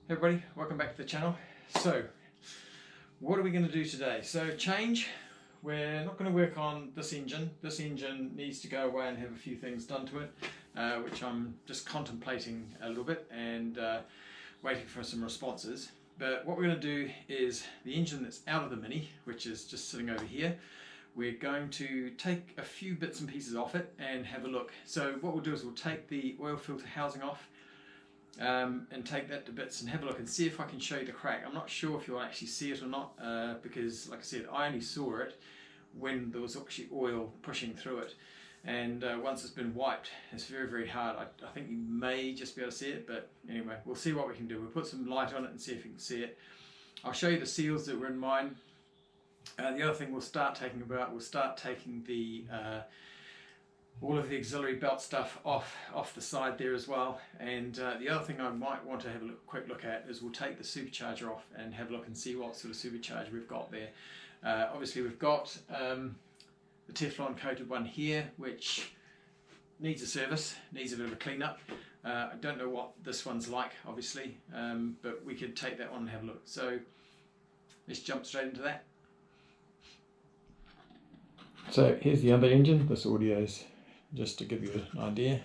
Hey everybody, welcome back to the channel. So, what are we going to do today? So, change. We're not going to work on this engine. This engine needs to go away and have a few things done to it, which I'm just contemplating a little bit and waiting for some responses. But what we're going to do is the engine that's out of the Mini, which is just sitting over here, we're going to take a few bits and pieces off it and have a look. So what we'll do is we'll take the oil filter housing off, and take that to bits and have a look and see if I can show you the crack. I'm not sure if you'll actually see it or not, because like I said, I only saw it when there was actually oil pushing through it, and once it's been wiped, it's very hard. I think you may just be able to see it, but anyway, we'll see what we can do. We'll put some light on it and see if you can see it. I'll show you the seals that were in mine. The other thing we'll start taking the all of the auxiliary belt stuff off the side there as well. And the other thing I might want to have a quick look at is we'll take the supercharger off and have a look and see what sort of supercharger we've got there. Obviously we've got the Teflon coated one here, which needs a service, needs a bit of a clean up. I don't know what this one's like, obviously, but we could take that one and have a look. So let's jump straight into that. So here's the other engine. This audio's just to give you an idea.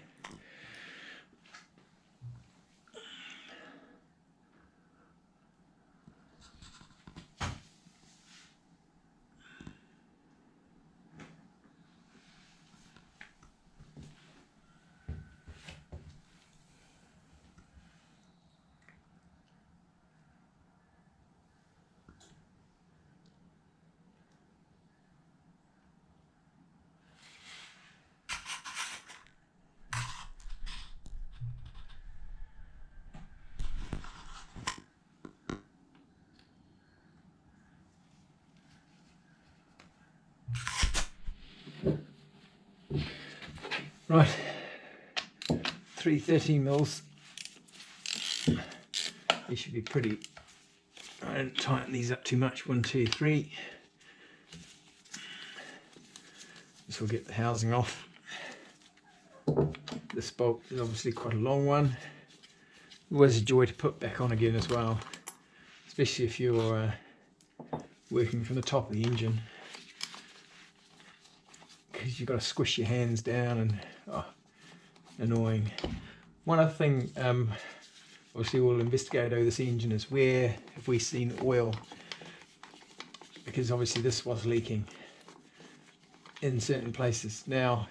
Right, 313 mils. These should be pretty. I don't tighten these up too much. 1, 2, 3. This will get the housing off. This bolt is obviously quite a long one. Always a joy to put back on again as well, especially if you're working from the top of the engine, because you've got to squish your hands down and annoying. One other thing, obviously we'll investigate over this engine is where have we seen oil, because obviously this was leaking in certain places. Now,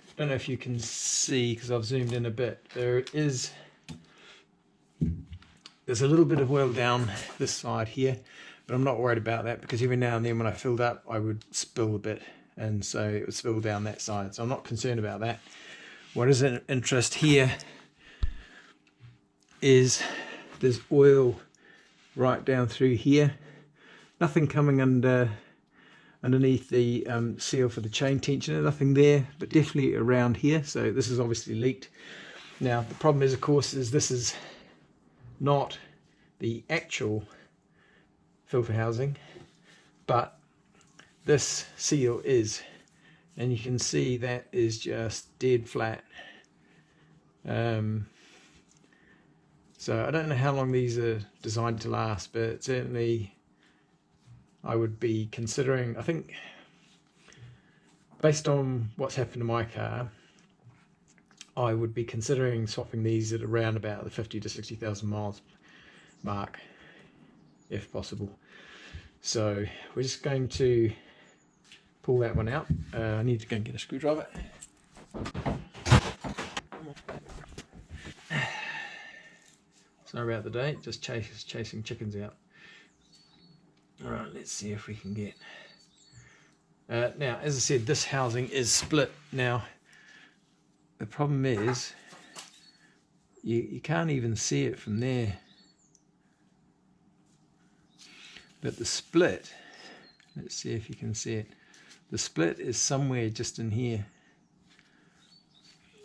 I don't know if you can see because I've zoomed in a bit, there's a little bit of oil down this side here, but I'm not worried about that because every now and then when I filled up I would spill a bit, and so it would spill down that side, so I'm not concerned about that. What is of interest here is there's oil right down through here. Nothing coming underneath the seal for the chain tensioner, nothing there, but definitely around here. So this is obviously leaked. Now the problem is, of course, is this is not the actual filter housing, but this seal is, and you can see that is just dead flat. So I don't know how long these are designed to last, but certainly I would be considering, I think based on what's happened to my car, I would be considering swapping these at around about the 50 to 60,000 miles mark, if possible. So we're just going to pull that one out. I need to go and get a screwdriver. Sorry about the day, just chasing chickens out. Alright, let's see if we can get... now, as I said, this housing is split. Now, the problem is, you can't even see it from there. But the split, let's see if you can see it. The split is somewhere just in here.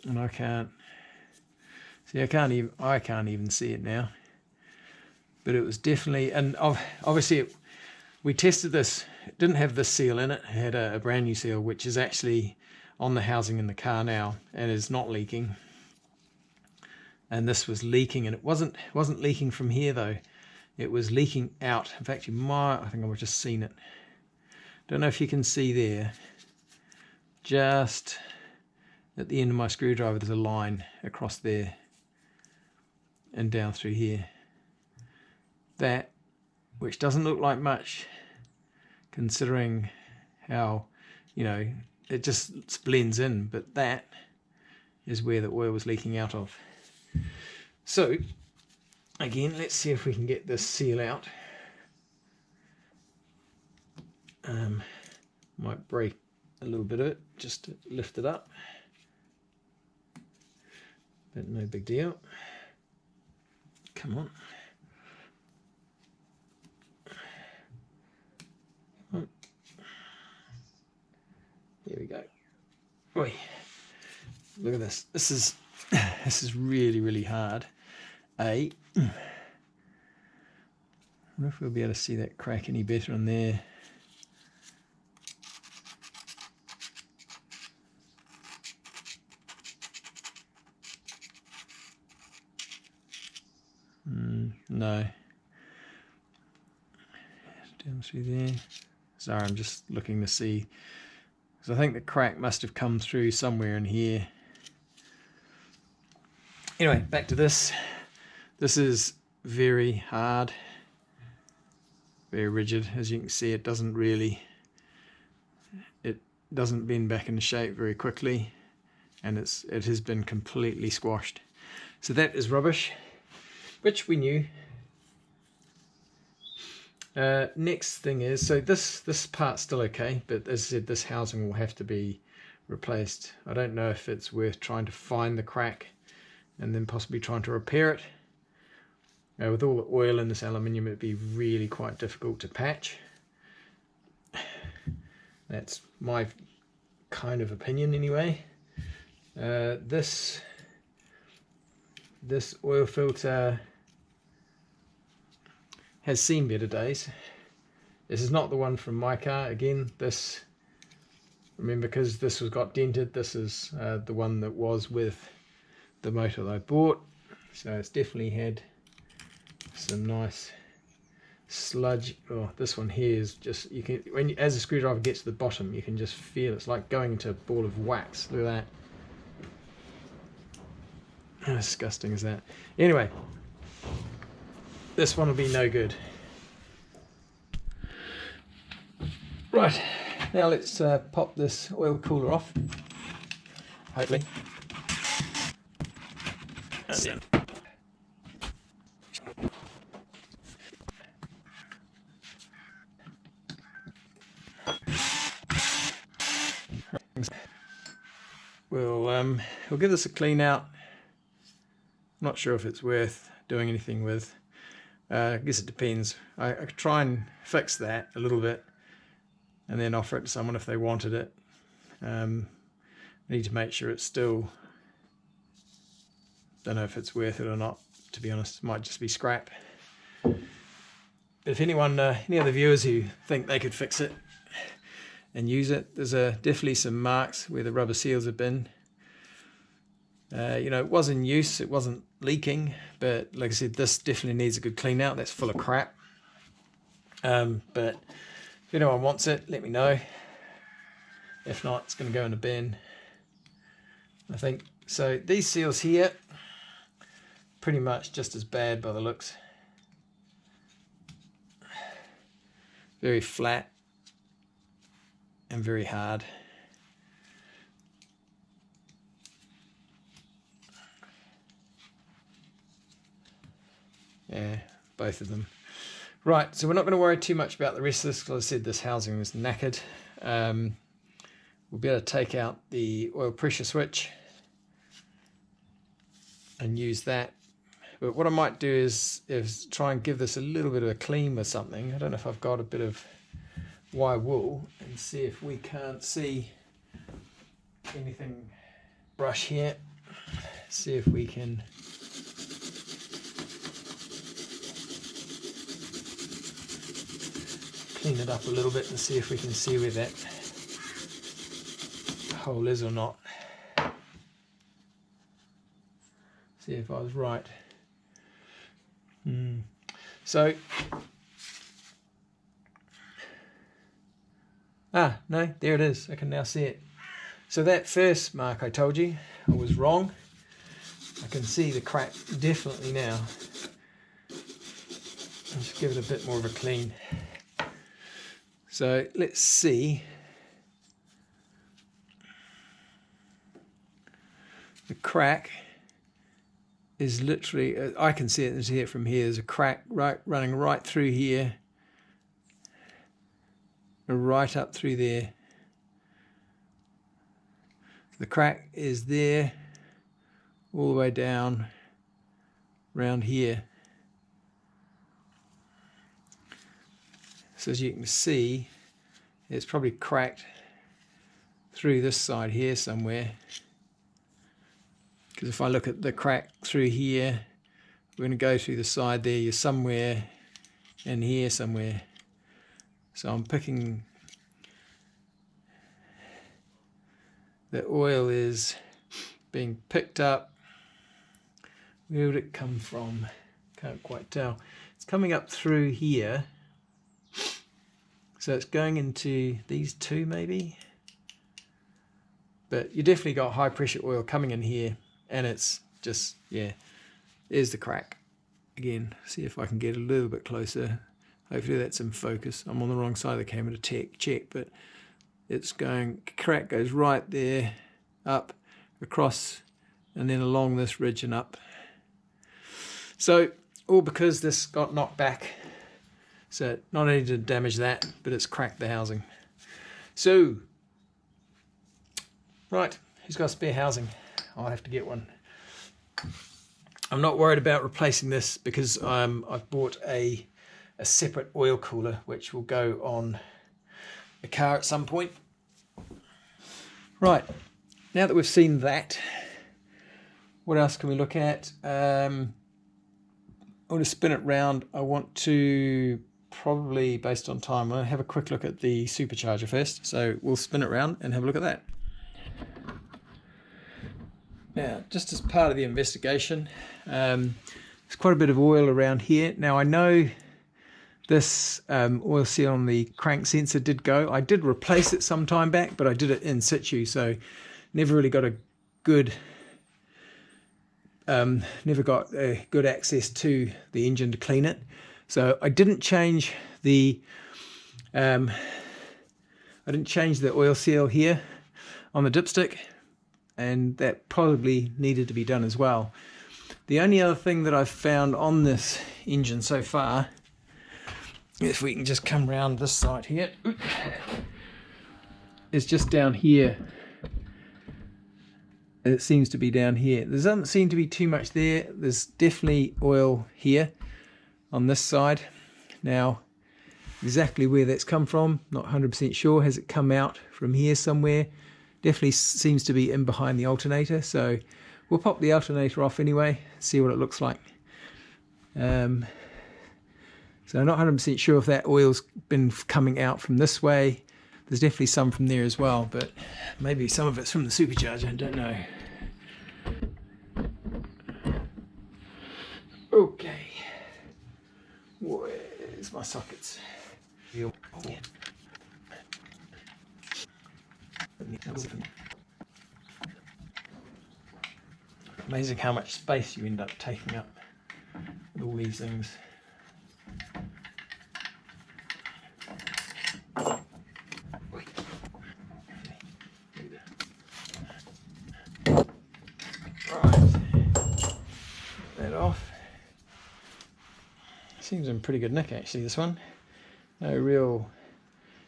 And I can't... See, I can't even see it now, but it was definitely, and obviously we tested this. It didn't have this seal in it. It had a brand new seal, which is actually on the housing in the car now and is not leaking. and this was leaking, and it wasn't leaking from here though. It was leaking out. In fact, I think I've just seen it. Don't know if you can see there. Just at the end of my screwdriver, there's a line across there and down through here. That, which doesn't look like much, considering how, you know, it just blends in, but that is where the oil was leaking out of. So again, let's see if we can get this seal out. Might break a little bit of it just to lift it up, but no big deal. Come on. Here we go. Oi. Look at this. This is really, really hard. I wonder if we'll be able to see that crack any better on there. No. Down through there. Sorry, I'm just looking to see, because I think the crack must have come through somewhere in here. Anyway, back to this. This is very hard, very rigid. As you can see, it doesn't bend back into shape very quickly, and it has been completely squashed. So that is rubbish, which we knew. Next thing is, so this part's still okay, but as I said, this housing will have to be replaced. I don't know if it's worth trying to find the crack and then possibly trying to repair it. With all the oil in this aluminium, it'd be really quite difficult to patch. That's my kind of opinion anyway. This oil filter has seen better days. This is not the one from my car. Again, remember, because this got dented, this is the one that was with the motor that I bought. So it's definitely had some nice sludge. Oh, this one here is just, you can, as the screwdriver gets to the bottom, you can just feel it's like going into a ball of wax. Look at that. How disgusting is that? Anyway, this one will be no good. Right, now let's pop this oil cooler off, hopefully. We'll give this a clean out. I'm not sure if it's worth doing anything with. I guess it depends. I could try and fix that a little bit and then offer it to someone if they wanted it. I need to make sure it's still, don't know if it's worth it or not, to be honest. It might just be scrap. But if anyone, any other viewers who think they could fix it and use it, there's definitely some marks where the rubber seals have been. You know, it was in use, it wasn't leaking, but like I said, this definitely needs a good clean out. That's full of crap. But if anyone wants it, let me know. If not, it's going to go in a bin, I think. So these seals here, pretty much just as bad by the looks. Very flat and very hard. Yeah, both of them. Right, so we're not going to worry too much about the rest of this, because I said this housing was knackered. We'll be able to take out the oil pressure switch and use that. But what I might do is try and give this a little bit of a clean with something. I don't know if I've got a bit of wire wool, and see if we can't see anything. Brush here, see if we can clean it up a little bit and see if we can see where that hole is or not. See if I was right. So, no, there it is. I can now see it. So that first mark I told you, I was wrong. I can see the crack definitely now. I'll just give it a bit more of a clean. So let's see. The crack is literally, I can see it from here. There's a crack running right through here, right up through there. The crack is there, all the way down around here. So as you can see, it's probably cracked through this side here somewhere. Because if I look at the crack through here, we're going to go through the side there. You're somewhere in here somewhere. So I'm picking, the oil is being picked up. Where would it come from? Can't quite tell. It's coming up through here. So it's going into these two maybe. But you definitely got high pressure oil coming in here. And it's just, yeah, there's the crack. Again, see if I can get a little bit closer. Hopefully that's in focus. I'm on the wrong side of the camera to check, but it's going, crack goes right there, up, across, and then along this ridge and up. So, all because this got knocked back. So not only did it damage that, but it's cracked the housing. So, right, who's got spare housing? I'll have to get one. I'm not worried about replacing this because I've bought a separate oil cooler which will go on the car at some point. Right, now that we've seen that, what else can we look at? I want to spin it round. I want to probably, based on time, I'll have a quick look at the Supercharger first. So we'll spin it round and have a look at that. Now, just as part of the investigation, there's quite a bit of oil around here. Now, I know this oil seal on the crank sensor did go. I did replace it some time back, but I did it in situ, so never really got a good, good access to the engine to clean it. So I didn't change the, oil seal here on the dipstick. And that probably needed to be done as well. The only other thing that I've found on this engine so far, if we can just come around this side here, is just down here. It seems to be down here. There doesn't seem to be too much there. There's definitely oil here on this side. Now, exactly where that's come from, not 100% sure. Has it come out from here somewhere? Definitely seems to be in behind the alternator, so we'll pop the alternator off anyway, see what it looks like. So I'm not 100% sure if that oil's been coming out from this way. There's definitely some from there as well, but maybe some of it's from the Supercharger, I don't know. Okay, where's my sockets? Yeah. Amazing how much space you end up taking up with all these things. Right, that off. Seems in pretty good nick actually, this one. No real,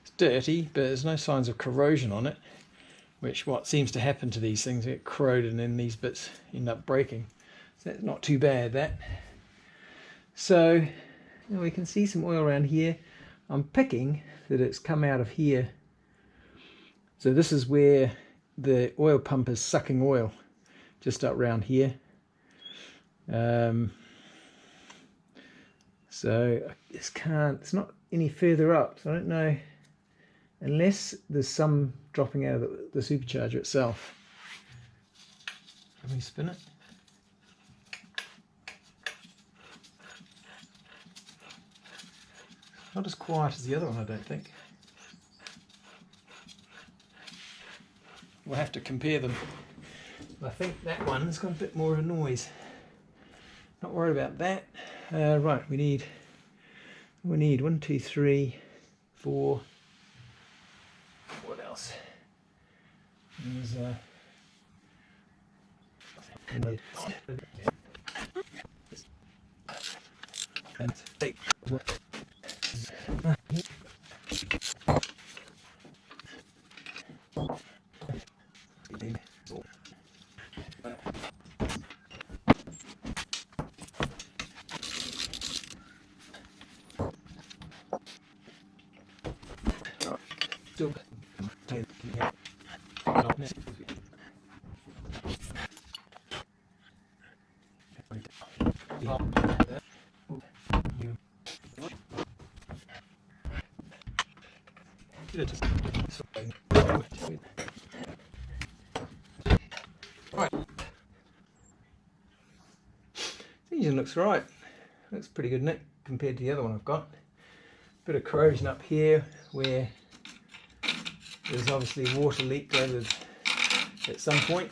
it's dirty, but there's no signs of corrosion on it. Which what seems to happen to these things, get corroded and then these bits end up breaking. So that's not too bad, that. So we can see some oil around here. I'm picking that it's come out of here. So this is where the oil pump is sucking oil, just up around here. So I just can't, it's not any further up, so I don't know. Unless there's some dropping out of the Supercharger itself. Let me spin it. Not as quiet as the other one, I don't think. We'll have to compare them. I think that one's got a bit more of a noise. Not worried about that. Right, we need 1, 2, 3, 4. What else? There's and take right. The engine looks right. Looks pretty good, isn't it, compared to the other one I've got. Bit of corrosion up here where there's obviously water leak over at some point,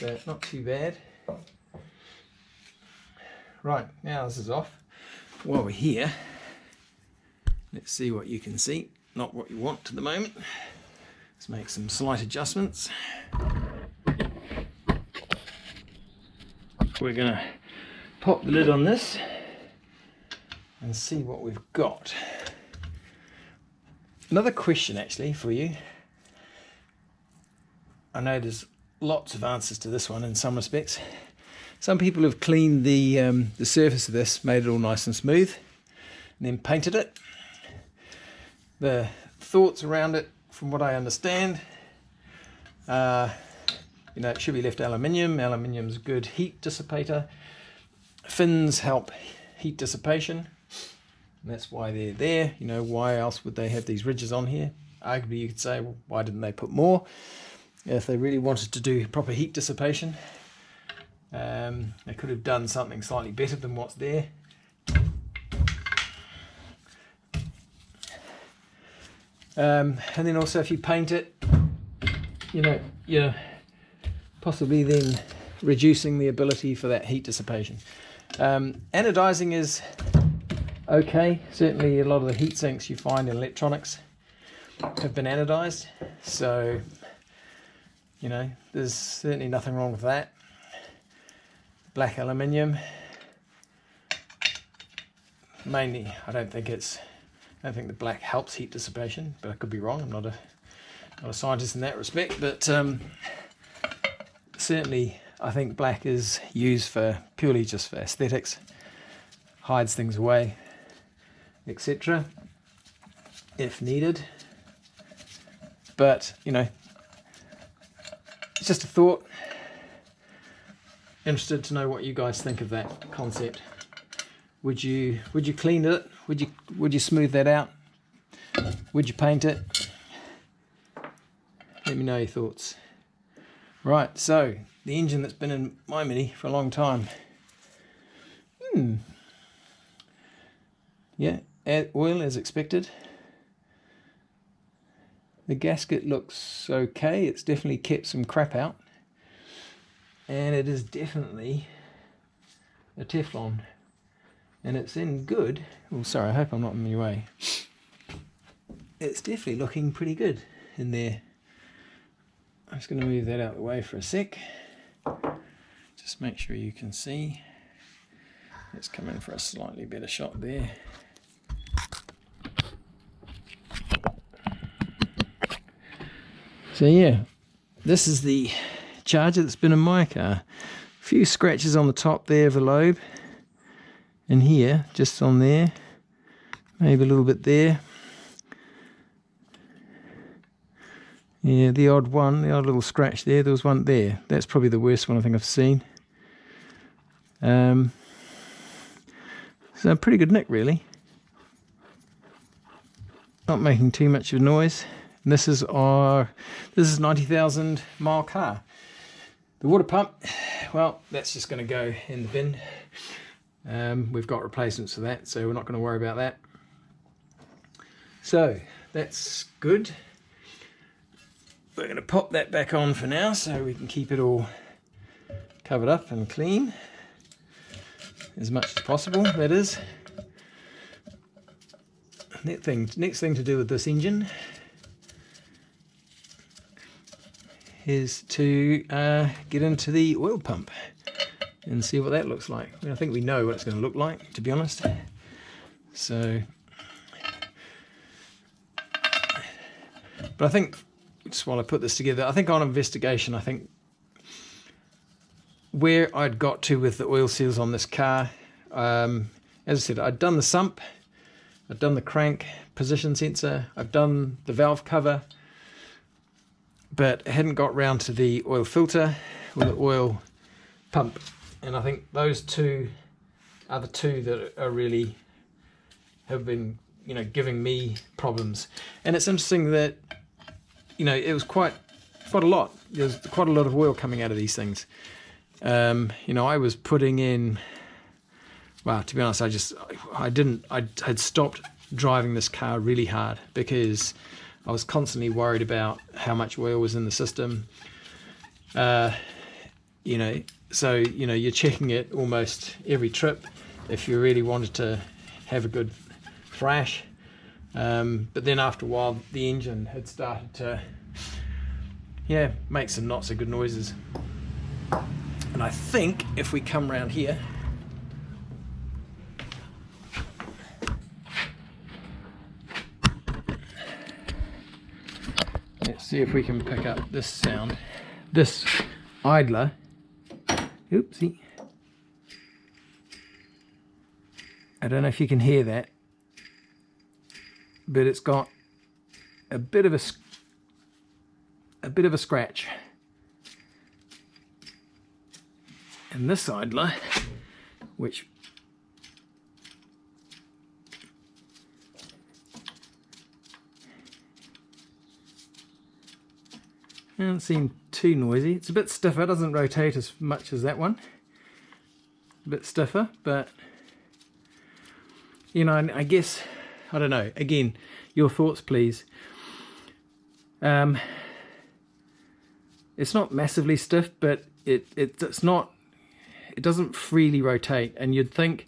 but not too bad. Right, now this is off. While we're here, let's see what you can see. Not what you want at the moment. Let's make some slight adjustments. We're going to pop the lid on this and see what we've got. Another question actually for you. I know there's lots of answers to this one in some respects. Some people have cleaned the surface of this, made it all nice and smooth, and then painted it. The thoughts around it, from what I understand, you know, it should be left aluminium. Aluminium's a good heat dissipator. Fins help heat dissipation, and that's why they're there. You know, why else would they have these ridges on here? Arguably you could say, well, why didn't they put more if they really wanted to do proper heat dissipation? They could have done something slightly better than what's there. And then also if you paint it, you know, you're possibly then reducing the ability for that heat dissipation. Anodizing is okay. Certainly a lot of the heat sinks you find in electronics have been anodized, so you know, there's certainly nothing wrong with that. Black aluminium, mainly I don't think the black helps heat dissipation, but I could be wrong. I'm not a scientist in that respect, but certainly I think black is used purely just for aesthetics, hides things away, etc. if needed. But you know, it's just a thought. Interested to know what you guys think of that concept. Would you clean it? Would you smooth that out? Would you paint it? Let me know your thoughts. Right, so the engine that's been in my Mini for a long time. Yeah, add oil as expected. The gasket looks okay. It's definitely kept some crap out. And it is definitely a Teflon. And it's in good. Oh, sorry, I hope I'm not in your way. It's definitely looking pretty good in there. I'm just going to move that out of the way for a sec. Just make sure you can see. Let's come in for a slightly better shot there. So yeah, this is the Charger that's been in my car. A few scratches on the top there of the lobe, and here, just on there, maybe a little bit there. Yeah, the odd little scratch there. There was one there. That's probably the worst one I think I've seen. So a pretty good nick, really. Not making too much of a noise. And this is 90,000 mile car. The water pump, well, that's just going to go in the bin. We've got replacements for that, so we're not going to worry about that. So that's good. We're going to pop that back on for now so we can keep it all covered up and clean as much as possible, that is. Next thing to do with this engine is to get into the oil pump and see what that looks like. I think we know what it's going to look like, to be honest. So, but I think, just while I put this together, I think on investigation, I think where I'd got to with the oil seals on this car, as I said, I'd done the sump, I've done the crank position sensor, I've done the valve cover, but I hadn't got round to the oil filter or the oil pump. And I think those two are the two that are really have been, giving me problems. And it's interesting that, it was quite a lot. There's quite a lot of oil coming out of these things. I was putting in, well, to be honest, I had stopped driving this car really hard because I was constantly worried about how much oil was in the system. So, you're checking it almost every trip if you really wanted to have a good thrash. But then after a while, the engine had started to, make some not so good noises. And I think if we come around here, let's see if we can pick up this sound. This idler, oopsie, I don't know if you can hear that, but it's got a bit of a scratch. And this idler, which doesn't seem too noisy. It's a bit stiffer, doesn't rotate as much as that one. A bit stiffer, but I guess, I don't know. Again, your thoughts, please. It's not massively stiff, but it's not. It doesn't freely rotate, and you'd think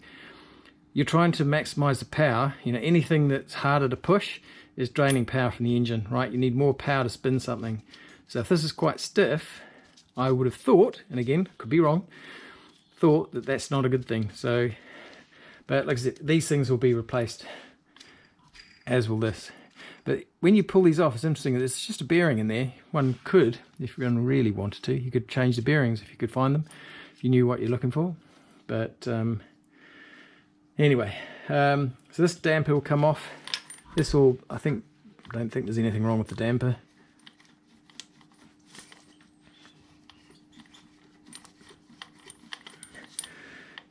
you're trying to maximize the power. Anything that's harder to push is draining power from the engine, right? You need more power to spin something. So if this is quite stiff, I would have thought, and again, could be wrong, thought that that's not a good thing. So, but like I said, these things will be replaced, as will this. But when you pull these off, it's interesting that it's just a bearing in there. One could, if one really wanted to, you could change the bearings if you could find them, if you knew what you're looking for. But anyway, so this damper will come off. This will, I don't think there's anything wrong with the damper.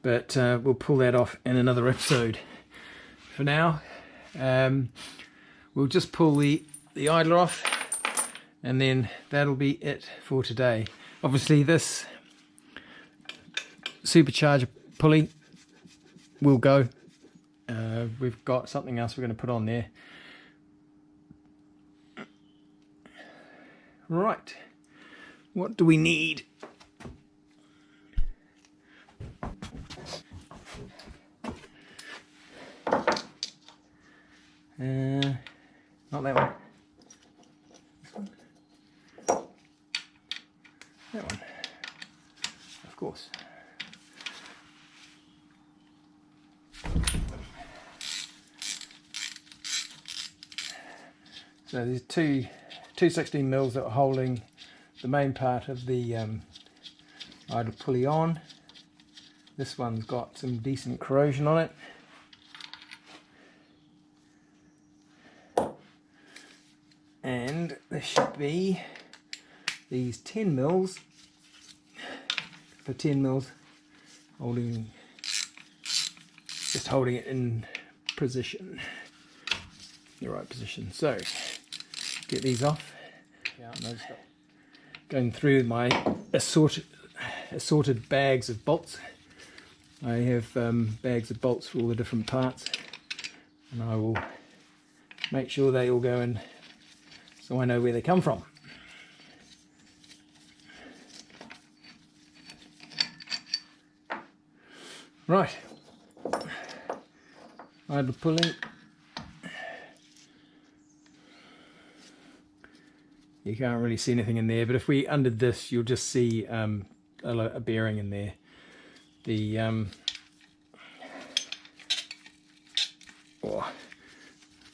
But we'll pull that off in another episode. For now, we'll just pull the idler off, and then that'll be it for today. Obviously this supercharger pulley will go. We've got something else we're going to put on there. Right, what do we need? Not that one. This one. That one. Of course. So there's two 16 mils that are holding the main part of the idler pulley on. This one's got some decent corrosion on it. And there should be these 10 mils for 10 mils, just holding it in position, the right position. So get these off. Going through my assorted bags of bolts, I have bags of bolts for all the different parts, and I will make sure they all go in so I know where they come from. Right, idle pulling. You can't really see anything in there, but if we undid this, you'll just see a bearing in there. The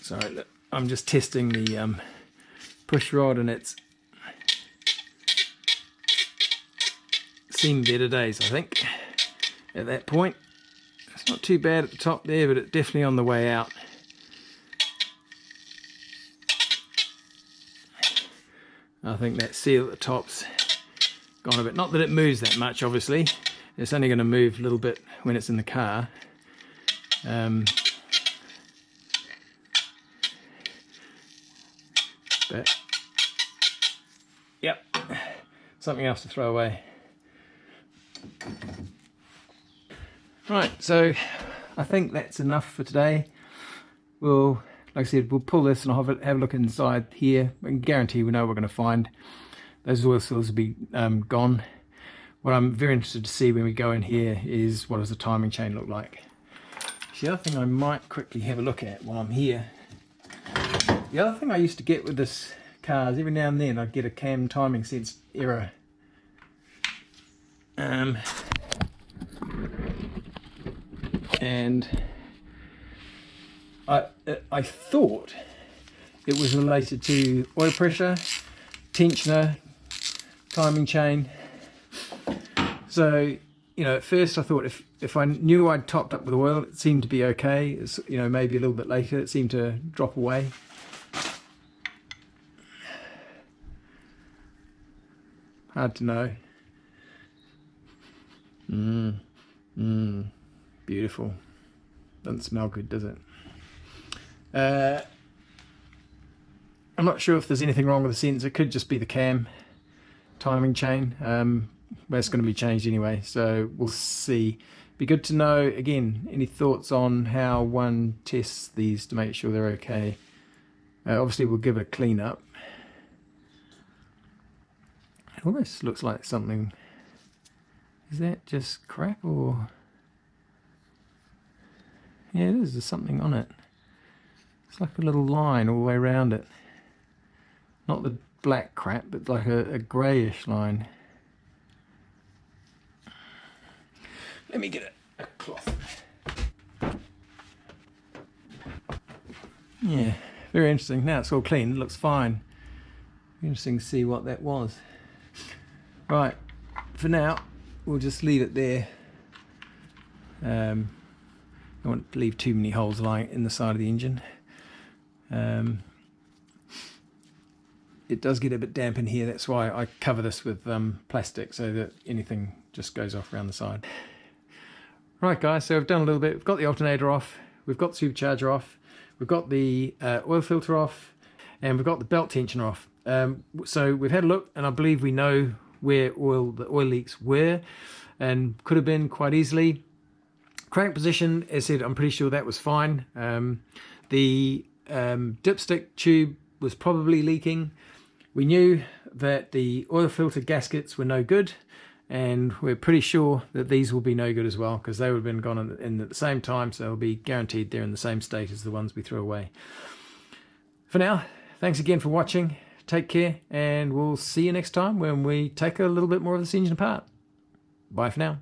sorry, look, I'm just testing the push rod, and it's seen better days, I think. At that point, it's not too bad at the top there, but it's definitely on the way out. I think that seal at the top's gone a bit. Not that it moves that much, obviously. It's only going to move a little bit when it's in the car. But yep, something else to throw away. Right, so I think that's enough for today. We'll, like I said, we'll pull this and I'll have a look inside here. I can guarantee we know what we're going to find. Those oil seals will be gone. What I'm very interested to see when we go in here is what does the timing chain look like. The other thing I might quickly have a look at while I'm here. The other thing I used to get with this car is every now and then I'd get a cam timing sense error. And I thought it was related to oil pressure, tensioner, timing chain. So, you know, at first I thought if I knew I'd topped up with oil, it seemed to be okay. It's, you know, maybe a little bit later it seemed to drop away. Hard to know. Beautiful. Doesn't smell good, does it? I'm not sure if there's anything wrong with the sensor. It could just be the cam timing chain. But it's going to be changed anyway, so we'll see. Be good to know, again, any thoughts on how one tests these to make sure they're okay. Obviously we'll give it a clean up. It almost looks like something. Is that just crap or? Yeah, it is. There's something on it. It's like a little line all the way around it. Not the black crap, but like a greyish line. Let me get a cloth. Yeah, very interesting. Now it's all clean. It looks fine. Interesting to see what that was. Right, for now, we'll just leave it there. I don't want to leave too many holes lying in the side of the engine. It does get a bit damp in here. That's why I cover this with plastic so that anything just goes off around the side. Right guys, so we've done a little bit. We've got the alternator off, we've got the supercharger off, we've got the oil filter off, and we've got the belt tensioner off. So we've had a look, and I believe we know where the oil leaks were, and could have been quite easily. Crank position, as I said, I'm pretty sure that was fine. The dipstick tube was probably leaking. We knew that the oil filter gaskets were no good, and we're pretty sure that these will be no good as well, because they would have been gone in at the same time, so they'll be guaranteed they're in the same state as the ones we threw away. For now, thanks again for watching. Take care, and we'll see you next time when we take a little bit more of this engine apart. Bye for now.